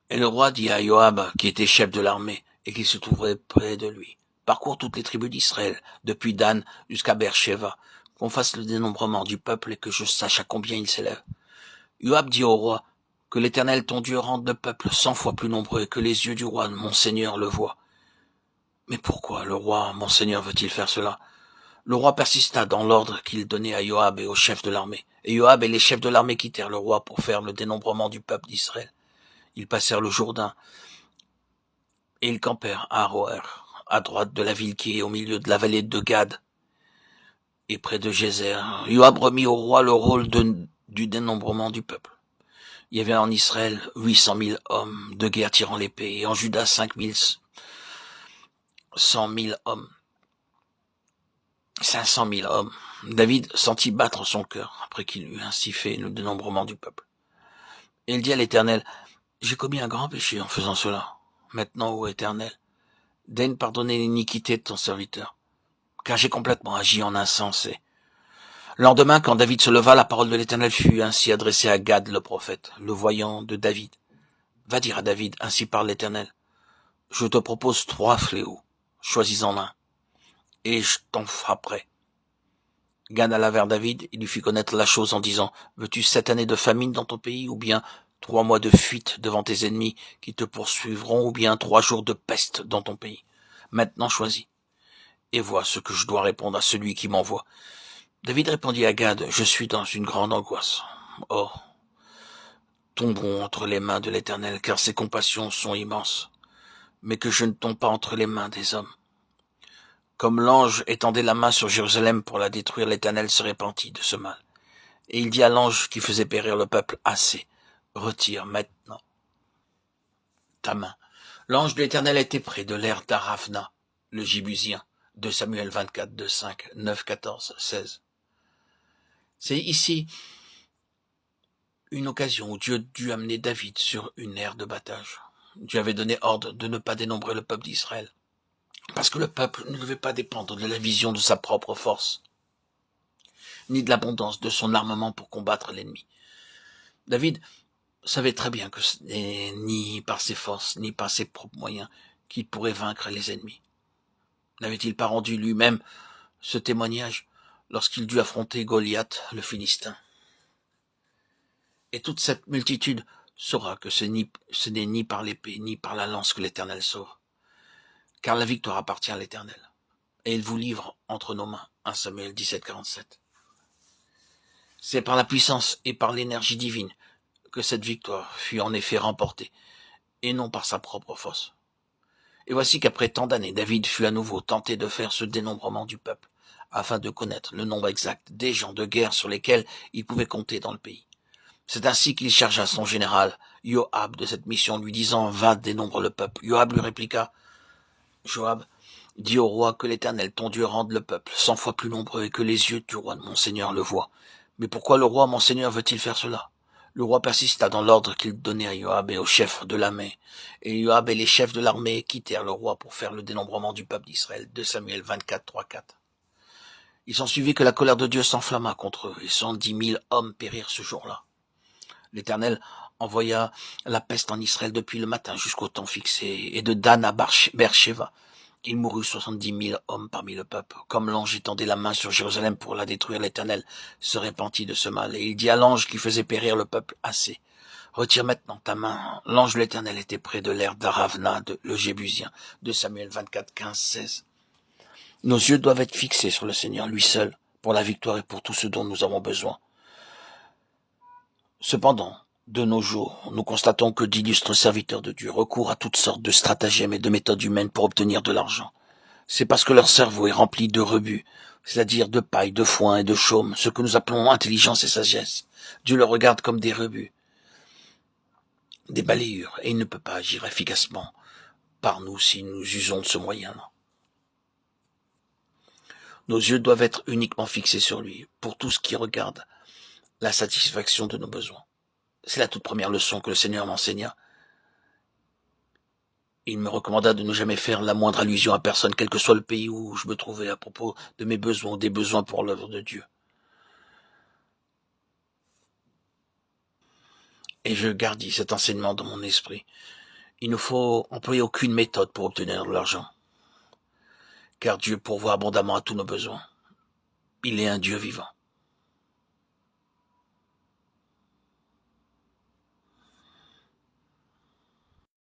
Et le roi dit à Joab, qui était chef de l'armée, et qui se trouvait près de lui, parcours toutes les tribus d'Israël, depuis Dan jusqu'à Beersheba, qu'on fasse le dénombrement du peuple et que je sache à combien il s'élève. Joab dit au roi, que l'Éternel ton Dieu rende le peuple 100 fois plus nombreux et que les yeux du roi, mon Seigneur, le voient. Mais pourquoi le roi, mon Seigneur, veut-il faire cela? Le roi persista dans l'ordre qu'il donnait à Joab et aux chefs de l'armée. Et Joab et les chefs de l'armée quittèrent le roi pour faire le dénombrement du peuple d'Israël. Ils passèrent le Jourdain, et ils campèrent à Aroer, à droite de la ville qui est au milieu de la vallée de Gad, et près de Gézer. Joab remit au roi le rôle du dénombrement du peuple. Il y avait en Israël 800 000 hommes de guerre tirant l'épée, et en Juda 100 000 hommes. 500 000 hommes. David sentit battre son cœur, après qu'il eut ainsi fait le dénombrement du peuple. Et il dit à l'Éternel, j'ai commis un grand péché en faisant cela. Maintenant, ô Éternel, daigne pardonner l'iniquité de ton serviteur, car j'ai complètement agi en insensé. Le lendemain, quand David se leva, la parole de l'Éternel fut ainsi adressée à Gad le prophète, le voyant de David. Va dire à David, ainsi parle l'Éternel, je te propose 3 fléaux, choisis-en un, et je t'en frapperai. Gad alla vers David, il lui fit connaître la chose en disant, veux-tu 7 années de famine dans ton pays, ou bien 3 mois de fuite devant tes ennemis qui te poursuivront, ou bien 3 jours de peste dans ton pays? Maintenant choisis, et vois ce que je dois répondre à celui qui m'envoie. David répondit à Gad, je suis dans une grande angoisse. Oh, tombons entre les mains de l'Éternel, car ses compassions sont immenses, mais que je ne tombe pas entre les mains des hommes. Comme l'ange étendait la main sur Jérusalem pour la détruire, l'Éternel se repentit de ce mal. Et il dit à l'ange qui faisait périr le peuple, assez, retire maintenant ta main. L'ange de l'Éternel était près de l'aire d'Aravna, le Jébusien, de Samuel 24, 2, 5, 9, 14, 16. C'est ici une occasion où Dieu dut amener David sur une aire de battage. Dieu avait donné ordre de ne pas dénombrer le peuple d'Israël, parce que le peuple ne devait pas dépendre de la vision de sa propre force, ni de l'abondance de son armement pour combattre l'ennemi. David savait très bien que ce n'est ni par ses forces, ni par ses propres moyens qu'il pourrait vaincre les ennemis. N'avait-il pas rendu lui-même ce témoignage lorsqu'il dut affronter Goliath, le Philistin? Et toute cette multitude saura que ce n'est ni par l'épée, ni par la lance que l'Éternel sauve, car la victoire appartient à l'Éternel, et il vous livre entre nos mains. 1 Samuel 17, 47. C'est par la puissance et par l'énergie divine que cette victoire fut en effet remportée, et non par sa propre force. Et voici qu'après tant d'années, David fut à nouveau tenté de faire ce dénombrement du peuple, afin de connaître le nombre exact des gens de guerre sur lesquels il pouvait compter dans le pays. C'est ainsi qu'il chargea son général, Joab, de cette mission, lui disant, va, dénombre le peuple. Joab lui répliqua, Joab, dis au roi que l'Éternel, ton Dieu, rende le peuple 100 fois plus nombreux et que les yeux du roi de mon Seigneur le voient. Mais pourquoi le roi, mon Seigneur, veut-il faire cela? Le roi persista dans l'ordre qu'il donnait à Joab et aux chefs de l'armée. Et Joab et les chefs de l'armée quittèrent le roi pour faire le dénombrement du peuple d'Israël. 2 Samuel 24, 3, 4. Il s'ensuivit que la colère de Dieu s'enflamma contre eux, et 110 000 hommes périrent ce jour-là. L'Éternel envoya la peste en Israël depuis le matin jusqu'au temps fixé, et de Dan à Beersheba. Il mourut 70 000 hommes parmi le peuple. Comme l'ange étendait la main sur Jérusalem pour la détruire, l'Éternel se repentit de ce mal. Et il dit à l'ange qui faisait périr le peuple, assez. Retire maintenant ta main. L'ange de l'Éternel était près de l'aire d'Aravna, le Jébusien, de Samuel 24, 15, 16. Nos yeux doivent être fixés sur le Seigneur, lui seul, pour la victoire et pour tout ce dont nous avons besoin. Cependant, de nos jours, nous constatons que d'illustres serviteurs de Dieu recourent à toutes sortes de stratagèmes et de méthodes humaines pour obtenir de l'argent. C'est parce que leur cerveau est rempli de rebut, c'est-à-dire de paille, de foin et de chaume, ce que nous appelons intelligence et sagesse. Dieu le regarde comme des rebuts, des balayures, et il ne peut pas agir efficacement par nous si nous usons de ce moyen-là. Nos yeux doivent être uniquement fixés sur lui, pour tout ce qui regarde la satisfaction de nos besoins. C'est la toute première leçon que le Seigneur m'enseigna. Il me recommanda de ne jamais faire la moindre allusion à personne, quel que soit le pays où je me trouvais, à propos de mes besoins ou des besoins pour l'œuvre de Dieu. Et je gardis cet enseignement dans mon esprit. Il ne faut employer aucune méthode pour obtenir de l'argent, car Dieu pourvoit abondamment à tous nos besoins. Il est un Dieu vivant.